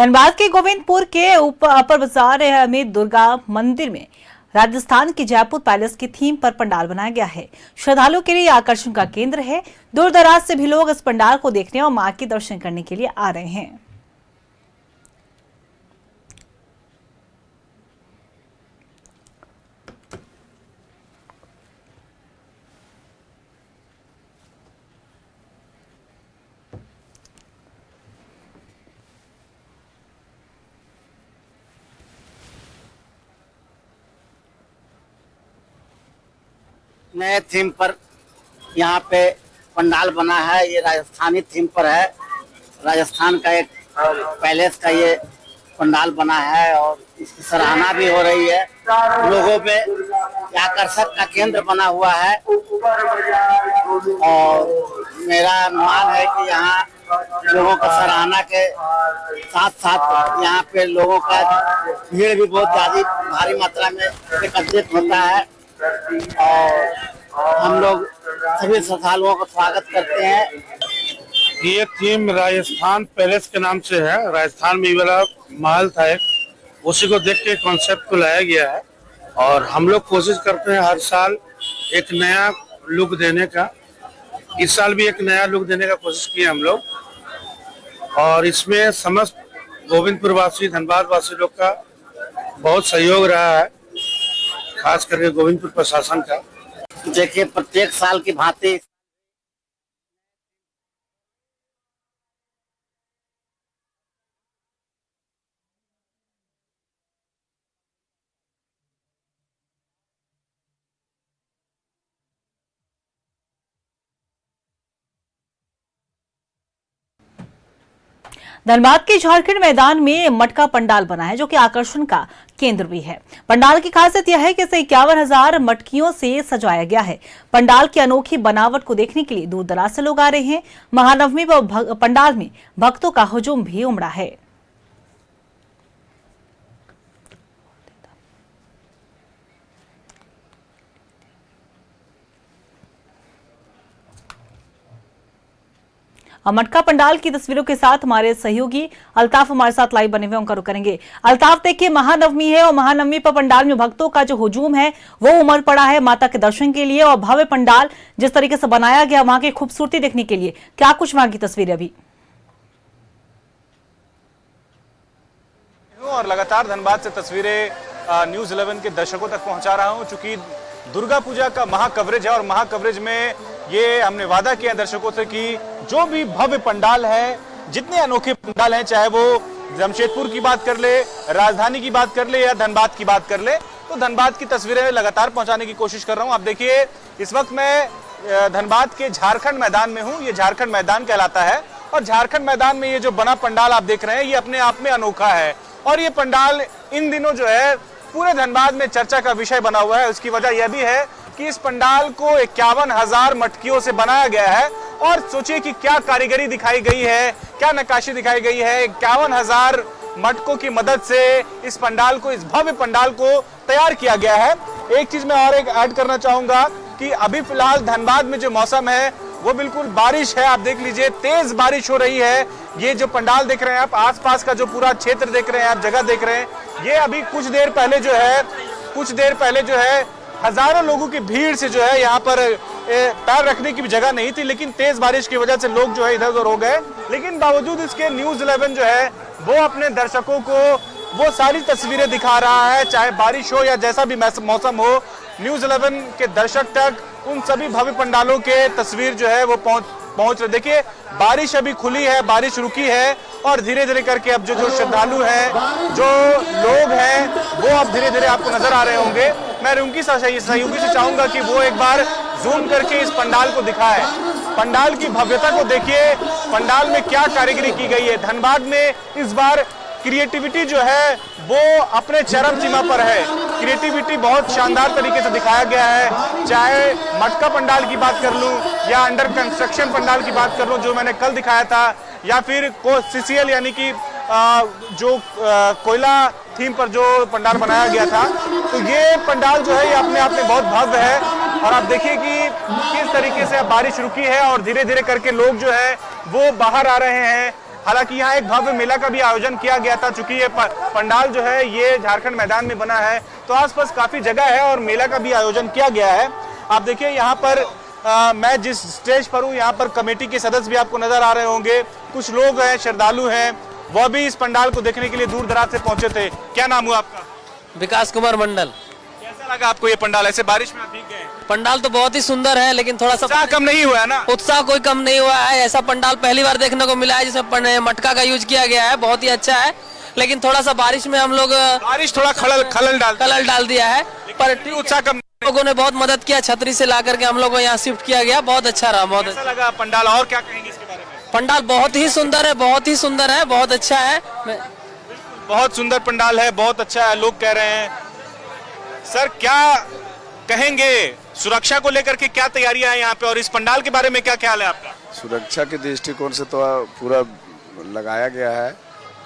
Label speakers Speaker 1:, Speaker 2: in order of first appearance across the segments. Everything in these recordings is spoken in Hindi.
Speaker 1: धनबाद के गोविंदपुर के अपर बाजार में दुर्गा मंदिर में राजस्थान की जयपुर पैलेस की थीम पर पंडाल बनाया गया है। श्रद्धालुओं के लिए आकर्षण का केंद्र है। दूर दराज से भी लोग इस पंडाल को देखने और मां के दर्शन करने के लिए आ रहे हैं।
Speaker 2: नए थीम पर यहाँ पे पंडाल बना है। ये राजस्थानी थीम पर है। राजस्थान का एक पैलेस का ये पंडाल बना है और इसकी सराहना भी हो रही है। लोगों में आकर्षक का केंद्र बना हुआ है और मेरा अनुमान है कि यहाँ लोगों का सराहना के साथ साथ यहाँ पे लोगों का भीड़ भी बहुत ज्यादा भारी मात्रा में एकत्रित होता है और हम लोग सभी श्रद्धालुओं का स्वागत करते हैं।
Speaker 3: ये थीम राजस्थान पैलेस के नाम से है। राजस्थान में वाला महल था एक, उसी को देख के कॉन्सेप्ट को लाया गया है और हम लोग कोशिश करते हैं हर साल एक नया लुक देने का। इस साल भी एक नया लुक देने का कोशिश किए हम लोग और इसमें समस्त गोविंदपुर वासी, धनबाद वासी लोग का बहुत सहयोग रहा है, खास करके गोविंदपुर प्रशासन का।
Speaker 2: देखिए, प्रत्येक साल की भांति
Speaker 1: धनबाद के झारखंड मैदान में मटका पंडाल बना है, जो कि आकर्षण का केंद्र भी है। पंडाल की खासियत यह है कि इसे 51,000 मटकियों से सजाया गया है। पंडाल की अनोखी बनावट को देखने के लिए दूर दराज से लोग आ रहे हैं। महानवमी पर पंडाल में भक्तों का हुजूम भी उमड़ा है। मटका पंडाल की तस्वीरों के साथ हमारे सहयोगी अल्ताफ हमारे साथ लाइव बने हुए, उनका रुख करेंगे। अल्ताफ, देखिए महानवमी है और महानवमी पर पंडाल में भक्तों का जो हुजूम है वो उमड़ पड़ा है माता के दर्शन के लिए और भव्य पंडाल जिस तरीके से बनाया गया वहां की खूबसूरती देखने के लिए, क्या कुछ वहां की तस्वीरें अभी?
Speaker 4: और लगातार धनबाद से तस्वीरें न्यूज़ 11 के दर्शकों तक पहुंचा रहा हूं। चूंकि दुर्गा पूजा का महाकवरेज है और महाकवरेज में ये हमने वादा किया दर्शकों से कि जो भी भव्य पंडाल है, जितने अनोखे पंडाल हैं, चाहे वो जमशेदपुर की बात कर ले, राजधानी की बात कर ले या धनबाद की बात कर ले, तो धनबाद की तस्वीरें लगातार पहुंचाने की कोशिश कर रहा हूं। आप देखिए, इस वक्त मैं धनबाद के झारखंड मैदान में हूं। ये झारखंड मैदान कहलाता है और झारखंड मैदान में ये जो बना पंडाल आप देख रहे हैं, ये अपने आप में अनोखा है और ये पंडाल इन दिनों जो है पूरे धनबाद में चर्चा का विषय बना हुआ है। उसकी वजह यह भी है कि इस पंडाल को 51,000 मटकियों से बनाया गया है और सोचिए कि क्या कारीगरी दिखाई गई है, क्या नक्काशी दिखाई गई है। 51,000 मटकों की मदद से इस पंडाल को, इस भव्य पंडाल को तैयार किया गया है। एक चीज मैं और एक ऐड करना चाहूंगा कि अभी फिलहाल धनबाद में जो मौसम है वो बिल्कुल बारिश है। आप देख लीजिए, तेज बारिश हो रही है। ये जो पंडाल देख रहे हैं आप, आसपास का जो पूरा क्षेत्र देख रहे हैं आप, जगह देख रहे हैं, ये अभी कुछ देर पहले जो है हजारों लोगों की भीड़ से जो है यहाँ पर पैर रखने की भी जगह नहीं थी, लेकिन तेज बारिश की वजह से लोग जो है इधर उधर हो गए। लेकिन बावजूद इसके न्यूज़ 11 जो है वो अपने दर्शकों को वो सारी तस्वीरें दिखा रहा है, चाहे बारिश हो या जैसा भी मौसम हो। न्यूज़ 11 के दर्शक तक उन सभी भव्य पंडालों के तस्वीर जो है वो पहुंच रहे। देखिए, बारिश अभी खुली है, बारिश रुकी है और धीरे धीरे करके अब जो श्रद्धालु हैं, जो लोग हैं, वो अब धीरे धीरे आपको नजर आ रहे होंगे। मैं उनकी सहयोगी से चाहूंगा कि वो एक बार जूम करके इस पंडाल को दिखाएं। पंडाल की भव्यता को देखिए, पंडाल में क्या कारीगरी की गई है। धनबाद में इस बार क्रिएटिविटी जो है वो अपने चरम सीमा पर है। क्रिएटिविटी बहुत शानदार तरीके से दिखाया गया है। चाहे मटका पंडाल की बात कर लूं या अंडर कंस्ट्रक्शन पंडाल की बात कर लूं जो मैंने कल दिखाया था, या फिर CCL यानी कि जो कोयला थीम पर जो पंडाल बनाया गया था, तो ये पंडाल जो है ये अपने आप में बहुत भव्य है। और आप देखिए कि किस तरीके से बारिश रुकी है और धीरे धीरे करके लोग जो है वो बाहर आ रहे हैं। हालांकि यहाँ एक भव्य मेला का भी आयोजन किया गया था। चूंकि ये पंडाल जो है ये झारखंड मैदान में बना है, तो आसपास काफी जगह है और मेला का भी आयोजन किया गया है। आप देखिए यहाँ पर मैं जिस स्टेज पर हूँ, यहाँ पर कमेटी के सदस्य भी आपको नजर आ रहे होंगे। कुछ लोग हैं, श्रद्धालु हैं, वह भी इस पंडाल को देखने के लिए दूर दराज से पहुंचे थे। क्या नाम हुआ आपका?
Speaker 5: विकास कुमार मंडल।
Speaker 4: कैसा लगा आपको ये पंडाल? ऐसे बारिश में आप भीग गए?
Speaker 5: पंडाल तो बहुत ही सुंदर है, लेकिन थोड़ा सा
Speaker 4: उत्साह कम नहीं हुआ है ना?
Speaker 5: उत्साह कोई कम नहीं हुआ है। ऐसा पंडाल पहली बार देखने को मिला है जिसमें मटका का यूज किया गया है, बहुत ही अच्छा है। लेकिन थोड़ा सा बारिश में हम लोग
Speaker 4: बारिश थोड़ा खलल
Speaker 5: डाल दिया है, पर
Speaker 4: उत्साह कम।
Speaker 5: लोगों ने बहुत मदद किया, छतरी से ला करके हम लोग को यहाँ शिफ्ट किया गया, बहुत अच्छा रहा। बहुत
Speaker 4: अच्छा लगा पंडाल। और क्या कहेंगे इसके बारे में?
Speaker 5: पंडाल बहुत ही सुंदर है, बहुत ही सुंदर है, बहुत अच्छा है।
Speaker 4: बहुत सुंदर पंडाल है, बहुत अच्छा है, लोग कह रहे हैं। सर क्या कहेंगे, सुरक्षा को लेकर के क्या तैयारियां हैं यहाँ पे, और इस पंडाल के बारे में क्या ख्याल है आपका?
Speaker 6: सुरक्षा के दृष्टिकोण से तो पूरा लगाया गया है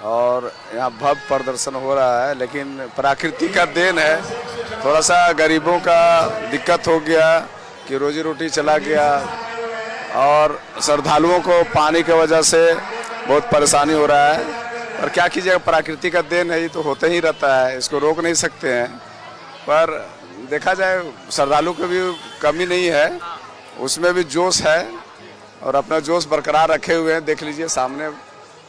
Speaker 6: और यहाँ भव्य प्रदर्शन हो रहा है, लेकिन प्रकृति का देन है। थोड़ा सा गरीबों का दिक्कत हो गया कि रोजी रोटी चला गया और श्रद्धालुओं को पानी की वजह से बहुत परेशानी हो रहा है। और क्या कीजिएगा, प्रकृति का देन है, ये तो होते ही रहता है, इसको रोक नहीं सकते हैं। पर देखा जाए श्रद्धालु की भी कमी नहीं है, उसमें भी जोश है और अपना जोश बरकरार रखे हुए हैं। देख लीजिए सामने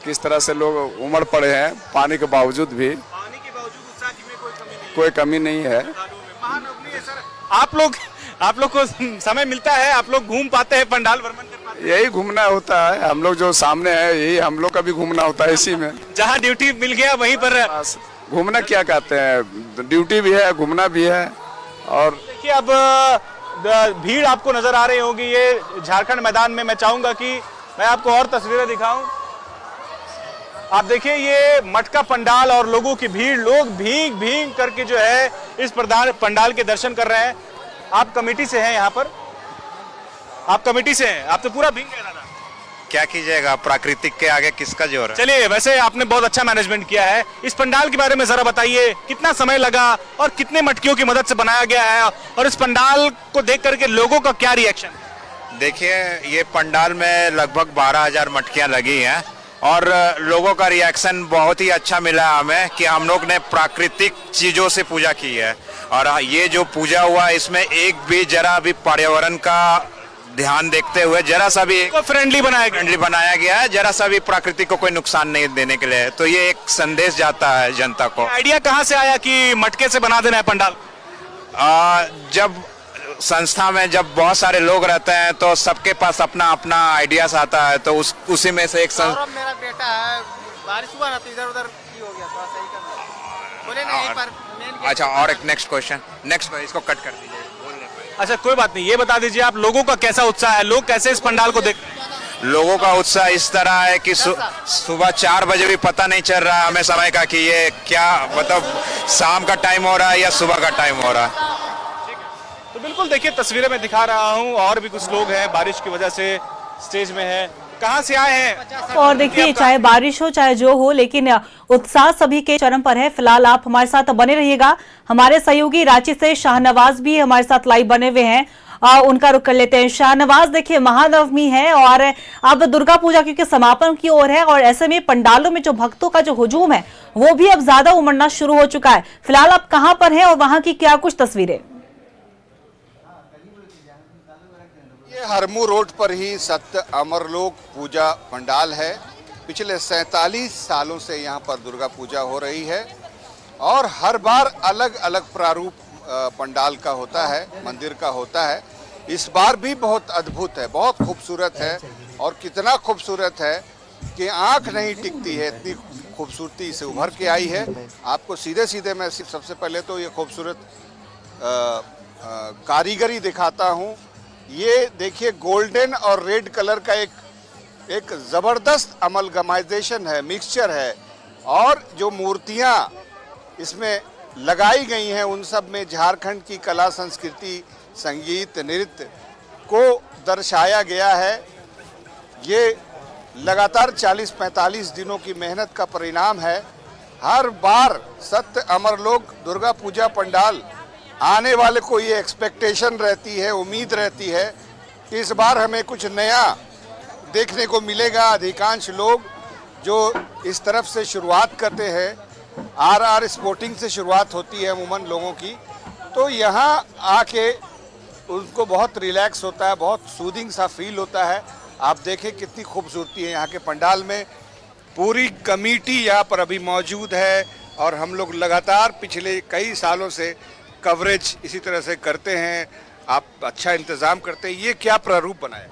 Speaker 6: किस तरह से लोग उमड़ पड़े हैं, पानी के बावजूद भी।
Speaker 4: पानी के बावजूद उत्साह में
Speaker 6: कोई कमी नहीं है।
Speaker 4: महानवमी है सर, आप लोग को समय मिलता है, आप लोग घूम पाते हैं, पंडाल भ्रमण कर पाते हैं?
Speaker 6: यही घूमना होता है, हम लोग जो सामने है यही हम लोग का भी घूमना होता है। इसी में
Speaker 4: जहाँ ड्यूटी मिल गया वहीं पर
Speaker 6: घूमना क्या कहते हैं, ड्यूटी भी है, घूमना भी है। और
Speaker 4: देखिए अब भीड़ आपको नजर आ रही होगी ये झारखंड मैदान में। मैं चाहूंगा कि मैं आपको और तस्वीरें दिखाऊं। आप देखिए ये मटका पंडाल और लोगों की भीड़, लोग भीग करके जो है इस पंडाल के दर्शन कर रहे हैं। आप कमेटी से हैं यहाँ पर? आप कमेटी से हैं, आप तो पूरा भीग गए दादा।
Speaker 7: क्या कीजिएगा, प्राकृतिक के आगे किसका जोर है।
Speaker 4: चलिए, वैसे आपने बहुत अच्छा मैनेजमेंट किया है। इस पंडाल के बारे में जरा बताइए, कितना समय लगा और कितने मटकियों की मदद से बनाया गया है, और इस पंडाल को देख करके लोगों का क्या रिएक्शन?
Speaker 7: देखिए ये पंडाल में लगभग 12,000 मटकियां लगी हैं और लोगों का रिएक्शन बहुत ही अच्छा मिला हमें कि हम लोग ने प्राकृतिक चीजों से पूजा की है। और ये जो पूजा हुआ इसमें एक भी जरा भी पर्यावरण का ध्यान देखते हुए जरा सा भी फ्रेंडली बनाया गया है, जरा सा भी प्रकृति को कोई नुकसान नहीं देने के लिए। तो ये एक संदेश जाता है जनता को।
Speaker 4: आइडिया कहाँ से आया कि मटके से बना देना है पंडाल?
Speaker 7: जब संस्था में जब बहुत सारे लोग रहते हैं तो सबके पास अपना अपना आइडियाज आता है, तो उसी में से एक
Speaker 8: मेरा बेटा है, बारिश हुआ ना तो इधर उधर हो गया, थोड़ा सही कर बोले नहीं पर।
Speaker 7: अच्छा, और एक नेक्स्ट क्वेश्चन, इसको कट कर दीजिए।
Speaker 4: अच्छा कोई बात नहीं, ये बता दीजिए आप लोगों का कैसा उत्साह है, लोग कैसे इस पंडाल को देख?
Speaker 7: लोगों का उत्साह इस तरह है कि सुबह 4 बजे भी पता नहीं चल रहा है हमें समय का कि ये क्या मतलब शाम का टाइम हो रहा है या सुबह का टाइम हो रहा है।
Speaker 4: तो बिल्कुल देखिए तस्वीरें मैं दिखा रहा हूँ, और भी कुछ लोग हैं बारिश की वजह से स्टेज में हैं। कहाँ से आए हैं?
Speaker 1: और देखिए चाहे बारिश हो चाहे जो हो, लेकिन उत्साह सभी के चरम पर है। फिलहाल आप हमारे साथ बने रहिएगा। हमारे सहयोगी रांची से शाहनवाज भी हमारे साथ लाइव बने हुए हैं, उनका रुख कर लेते हैं। शाहनवाज, देखिए महानवमी है और अब दुर्गा पूजा क्योंकि समापन की ओर है, और ऐसे में पंडालों में जो भक्तों का जो हुजूम है वो भी अब ज्यादा उमड़ना शुरू हो चुका है। फिलहाल आप कहाँ पर हैं और वहां की क्या कुछ तस्वीरें?
Speaker 9: ये हरमू रोड पर ही सत्य अमरलोक पूजा पंडाल है। पिछले 47 सालों से यहाँ पर दुर्गा पूजा हो रही है और हर बार अलग अलग प्रारूप पंडाल का होता है, मंदिर का होता है। इस बार भी बहुत अद्भुत है, बहुत खूबसूरत है, और कितना खूबसूरत है कि आंख नहीं टिकती है, इतनी खूबसूरती से उभर के आई है। आपको सीधे सीधे मैं सबसे पहले तो ये खूबसूरत कारीगरी दिखाता हूँ। ये देखिए गोल्डन और रेड कलर का एक ज़बरदस्त अमलगमाइजेशन है, मिक्सचर है, और जो मूर्तियाँ इसमें लगाई गई हैं उन सब में झारखंड की कला संस्कृति, संगीत, नृत्य को दर्शाया गया है। ये लगातार 40-45 दिनों की मेहनत का परिणाम है। हर बार सत्य अमरलोक दुर्गा पूजा पंडाल आने वाले को ये एक्सपेक्टेशन रहती है, उम्मीद रहती है कि इस बार हमें कुछ नया देखने को मिलेगा। अधिकांश लोग जो इस तरफ से शुरुआत करते हैं, आर स्पोर्टिंग से शुरुआत होती है अमूमन लोगों की, तो यहाँ आके उनको बहुत रिलैक्स होता है, बहुत सूदिंग सा फील होता है। आप देखें कितनी खूबसूरती है यहाँ के पंडाल में। पूरी कमेटी यहाँ पर अभी मौजूद है और हम लोग लगातार पिछले कई सालों से कवरेज इसी तरह से करते हैं। आप अच्छा इंतज़ाम करते हैं। ये क्या प्रारूप बनाया?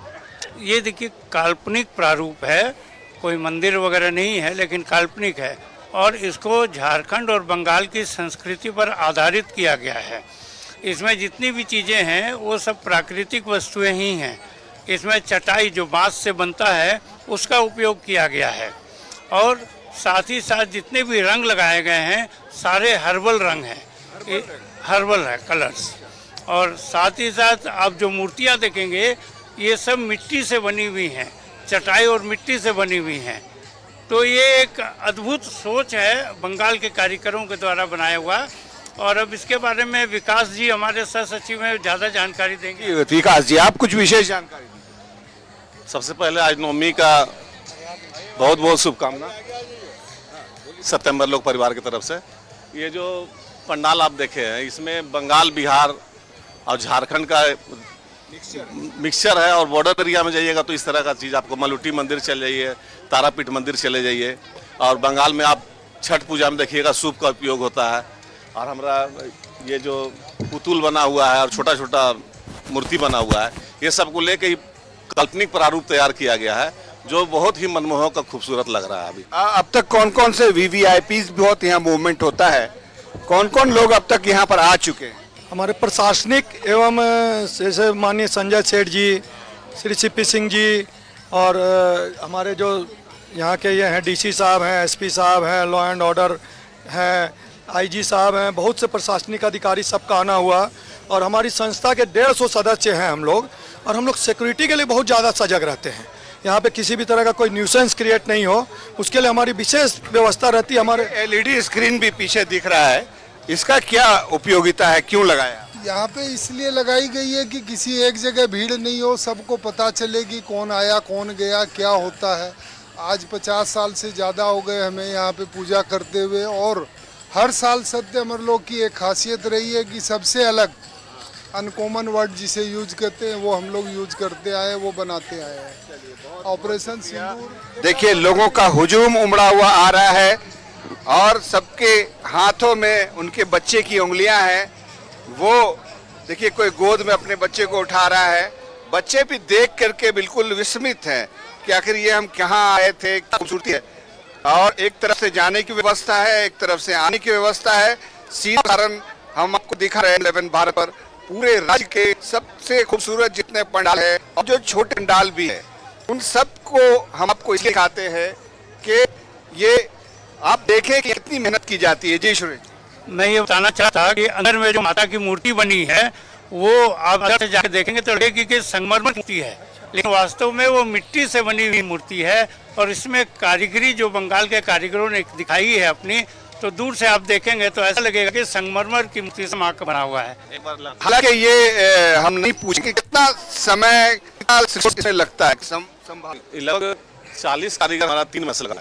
Speaker 10: ये देखिए काल्पनिक प्रारूप है, कोई मंदिर वगैरह नहीं है, लेकिन काल्पनिक है और इसको झारखंड और बंगाल की संस्कृति पर आधारित किया गया है। इसमें जितनी भी चीज़ें हैं वो सब प्राकृतिक वस्तुएं ही हैं। इसमें चटाई जो बांस से बनता है उसका उपयोग किया गया है और साथ ही साथ जितने भी रंग लगाए गए हैं सारे हर्बल रंग हैं, हर्बल है कलर्स। और साथ ही साथ आप जो मूर्तियां देखेंगे ये सब मिट्टी से बनी हुई हैं, चटाई और मिट्टी से बनी हुई हैं। तो ये एक अद्भुत सोच है बंगाल के कारीगरों के द्वारा बनाया हुआ। और अब इसके बारे में विकास जी हमारे सह सचिव में ज़्यादा जानकारी देंगे।
Speaker 9: विकास जी, आप कुछ विशेष जानकारी दीजिए।
Speaker 11: सबसे पहले आज नवमी का बहुत बहुत शुभकामना सत्यम्बर लोक परिवार की तरफ से। ये जो पंडाल आप देखे हैं इसमें बंगाल, बिहार और झारखंड का मिक्सचर है। और बॉर्डर एरिया में जाइएगा तो इस तरह का चीज़ आपको मलुटी मंदिर चले जाइए, तारापीठ मंदिर चले जाइए। और बंगाल में आप छठ पूजा में देखिएगा सूप का उपयोग होता है। और हमारा ये जो पुतुल बना हुआ है और छोटा छोटा मूर्ति बना हुआ है, ये सब को लेके ही काल्पनिक प्रारूप तैयार किया गया है जो बहुत ही मनमोहक और खूबसूरत लग रहा है। अभी
Speaker 9: अब तक कौन कौन से VVIPs बहुत यहाँ मूवमेंट होता है? कौन कौन लोग अब तक यहाँ पर आ चुके हैं?
Speaker 12: हमारे प्रशासनिक एवं जैसे माननीय संजय सेठ जी, श्री CP सिंह जी और हमारे जो यहाँ के ये हैं DC साहब हैं, SP साहब हैं, लॉ एंड ऑर्डर हैं, IG साहब हैं, बहुत से प्रशासनिक अधिकारी सबका आना हुआ। और हमारी संस्था के 150 सदस्य हैं हम लोग। और हम लोग सिक्योरिटी के लिए बहुत ज़्यादा सजग रहते हैं। यहाँ पे किसी भी तरह का कोई न्यूसेंस क्रिएट नहीं हो, उसके लिए हमारी विशेष व्यवस्था रहती है। हमारे
Speaker 9: LED स्क्रीन भी पीछे दिख रहा है, इसका क्या उपयोगिता है, क्यों लगाया?
Speaker 13: यहाँ पे इसलिए लगाई गई है कि किसी एक जगह भीड़ नहीं हो, सबको पता चले कि कौन आया कौन गया, क्या होता है। आज 50 साल से ज़्यादा हो गए हमें यहाँ पे पूजा करते हुए। और हर साल सत्यम्बर लोक की एक खासियत रही है कि सबसे अलग अनकॉमन वर्ड जिसे यूज करते हैं वो हम लोग यूज करते आए, वो बनाते आए हैं। ऑपरेशन सिंदूर
Speaker 9: देखिए, लोगों का हुजूम उमड़ा हुआ आ रहा है और सबके हाथों में उनके बच्चे की उंगलियां हैं। वो देखिए, कोई गोद में अपने बच्चे को उठा रहा है। बच्चे भी देख करके बिल्कुल विस्मित हैं कि आखिर ये हम कहाँ आए थे, क्या खूबसूरती है। और एक तरफ से जाने की व्यवस्था है, एक तरफ से आने की व्यवस्था है। सीधा कारण हम आपको दिखा रहे हैं 11 भारत पर पूरे राज्य के सबसे खूबसूरत जितने पंडाल है और जो छोटे पंडाल भी है, उन सब को हम आपको इसलिए दिखाते हैं कि ये आप देखें कि कितनी मेहनत की जाती है। जी सुरेश,
Speaker 10: मैं ये बताना चाहता कि अंदर में जो माता की मूर्ति बनी है वो आप अंदर से जाकर देखेंगे तो लगेगी कि संगमरमर मूर्ति है, लेकिन वास्तव में वो मिट्टी से बनी हुई मूर्ति है। और इसमें कारीगरी जो बंगाल के कारीगरों ने दिखाई है अपनी, तो दूर से आप देखेंगे तो ऐसा लगेगा कि संगमरमर की मूर्ति से मां का बना हुआ है।
Speaker 9: हालांकि ये हम नहीं पूछेंगे कितना समय कितना लगता है
Speaker 11: लगभग 40 कारीगर हमारा 3 महीने लगा।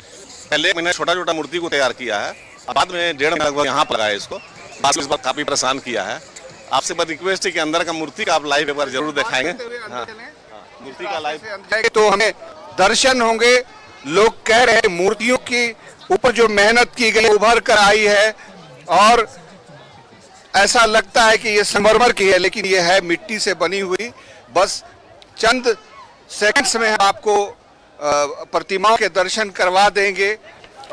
Speaker 11: पहले एक महीने छोटा छोटा मूर्ति को तैयार किया है, बाद में 1.5 महीने लगभग यहाँ पर लगाया इसको। बाद में इस बार काफी परेशान किया है। आपसे बस रिक्वेस्ट है कि अंदर का मूर्ति का आप लाइव एक बार जरूर दिखाएंगे। हाँ, मूर्ति का लाइव
Speaker 9: तो हमें दर्शन होंगे। लोग कह रहे हैं मूर्तियों की ऊपर जो मेहनत की गई उभर कर आई है और ऐसा लगता है कि ये संगमरमर की है, लेकिन ये है मिट्टी से बनी हुई। बस चंद सेकंड्स में हम आपको प्रतिमाओं के दर्शन करवा देंगे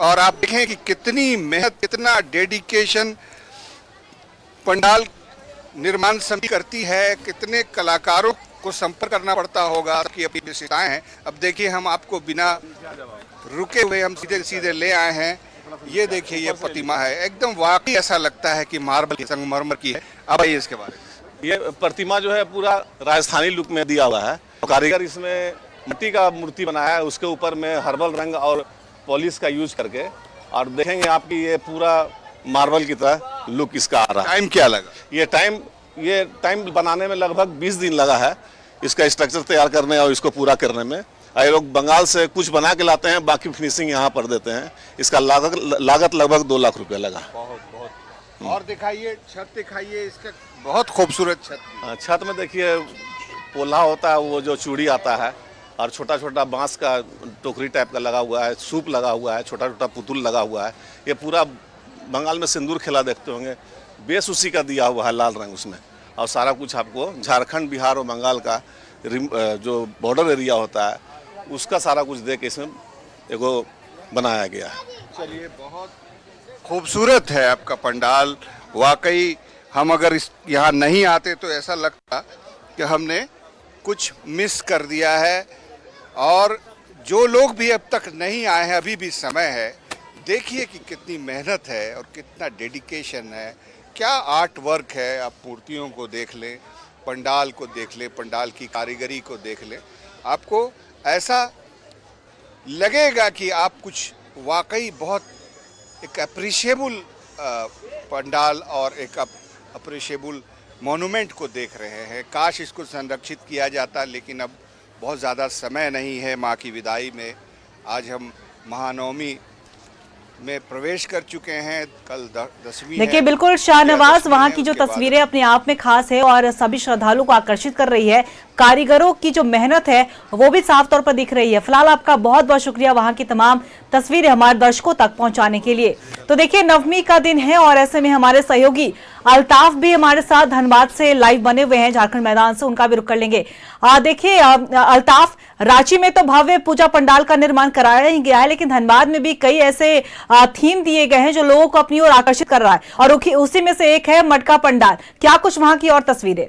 Speaker 9: और आप देखें कि कितनी मेहनत, कितना डेडिकेशन पंडाल निर्माण समिति करती है, कितने कलाकारों को संपर्क करना पड़ता होगा कि अपनी विशेषताएं हैं। अब देखिए, हम आपको बिना रुके हुए हम सीधे सीधे ले आए हैं। ये देखिए, ये प्रतिमा है, एकदम वाकई ऐसा लगता है कि मार्बल की, संगमरमर की है। अब आइए इसके बारे में।
Speaker 11: ये प्रतिमा जो है पूरा राजस्थानी लुक में दिया हुआ है। कारीगर इसमें मिट्टी का मूर्ति बनाया है, उसके ऊपर में हर्बल रंग और पॉलिश का यूज करके। और देखेंगे आपकी ये पूरा मार्बल की तरह लुक इसका आ रहा है।
Speaker 9: टाइम क्या लगा?
Speaker 11: ये टाइम बनाने में लगभग 20 दिन लगा है, इसका स्ट्रक्चर तैयार करने और इसको पूरा करने में। ये लोग बंगाल से कुछ बना के लाते हैं, बाकी फिनिशिंग यहाँ पर देते हैं। इसका लागत लगभग 2 लाख रुपया लगा।
Speaker 9: और दिखाइए छत, दिखाइए इसका बहुत खूबसूरत छत।
Speaker 11: छत में देखिए पोला होता है, वो जो चूड़ी आता है, और छोटा छोटा बांस का टोकरी टाइप का लगा हुआ है, सूप लगा हुआ है, छोटा छोटा पुतुल लगा हुआ है। ये पूरा बंगाल में सिंदूर खेला देखते होंगे, बेस उसी का दिया हुआ है, लाल रंग उसमें। और सारा कुछ आपको झारखंड, बिहार और बंगाल का जो बॉर्डर एरिया होता है उसका सारा कुछ दे के इसमें एगो बनाया गया है।
Speaker 9: चलिए, बहुत खूबसूरत है आपका पंडाल। वाकई हम अगर यहाँ नहीं आते तो ऐसा लगता कि हमने कुछ मिस कर दिया है। और जो लोग भी अब तक नहीं आए हैं, अभी भी समय है। देखिए कि कितनी मेहनत है और कितना डेडिकेशन है, क्या आर्ट वर्क है। आप मूर्तियों को देख लें, पंडाल को देख लें, पंडाल की कारीगरी को देख लें, आपको ऐसा लगेगा कि आप कुछ वाकई बहुत एक अप्रिशिएबल पंडाल और एक अप्रिशिएबल मॉन्यूमेंट को देख रहे हैं। काश इसको संरक्षित किया जाता, लेकिन अब बहुत ज़्यादा समय नहीं है माँ की विदाई में। आज हम महानवमी में प्रवेश कर चुके हैं, कल 10वीं।
Speaker 1: देखिए, बिल्कुल शाहनवाज, वहां की जो तस्वीरें अपने आप में खास है और सभी श्रद्धालुओं को आकर्षित कर रही है। कारीगरों की जो मेहनत है वो भी साफ तौर पर दिख रही है। फिलहाल आपका बहुत बहुत शुक्रिया वहां की तमाम तस्वीरें हमारे दर्शकों तक पहुंचाने के लिए। तो देखिए, नवमी का दिन है और ऐसे में हमारे सहयोगी अल्ताफ भी हमारे साथ धनबाद से लाइव बने हुए हैं, झारखंड मैदान से, उनका भी रुख कर लेंगे। देखिए अल्ताफ, रांची में तो भव्य पूजा पंडाल का निर्माण कराया ही गया है, लेकिन धनबाद में भी कई ऐसे थीम दिए गए हैं जो लोगों को अपनी ओर आकर्षित कर रहा है, और उसी में से एक है मटका पंडाल। क्या कुछ वहां की और तस्वीरें?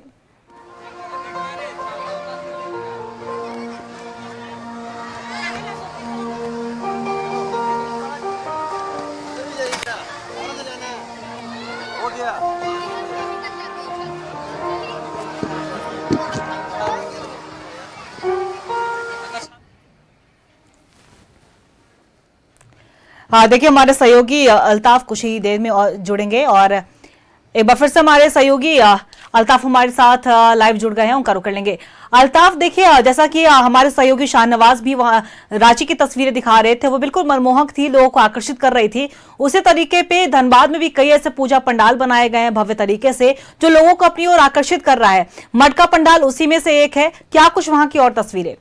Speaker 1: देखिए, हमारे सहयोगी अल्ताफ कुछ ही देर में जुड़ेंगे और एक बार फिर से हमारे सहयोगी अल्ताफ हमारे साथ लाइव जुड़ गए हैं, उनका रुख कर लेंगे। अल्ताफ, देखिए जैसा कि हमारे सहयोगी शाहनवाज भी वहां रांची की तस्वीरें दिखा रहे थे, वो बिल्कुल मनमोहक थी, लोगों को आकर्षित कर रही थी। उसी तरीके पे धनबाद में भी कई ऐसे पूजा पंडाल बनाए गए हैं भव्य तरीके से, जो लोगों को अपनी ओर आकर्षित कर रहा है। मटका पंडाल उसी में से एक है। क्या कुछ वहां की और तस्वीरें?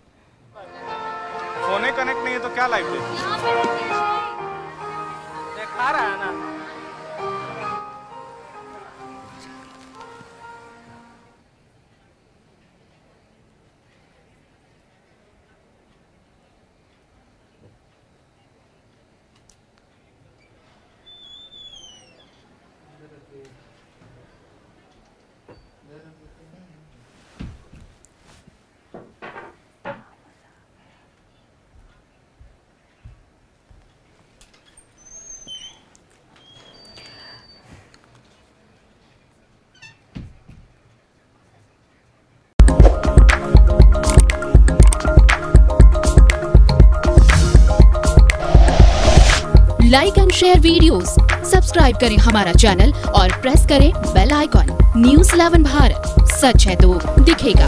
Speaker 4: फोन कनेक्ट नहीं है तो क्या लाइव दिखा रहा है ना।
Speaker 14: Like and share videos, subscribe करें हमारा चैनल और प्रेस करें बेल आइकॉन। न्यूज़ 11 भारत, सच है तो दिखेगा।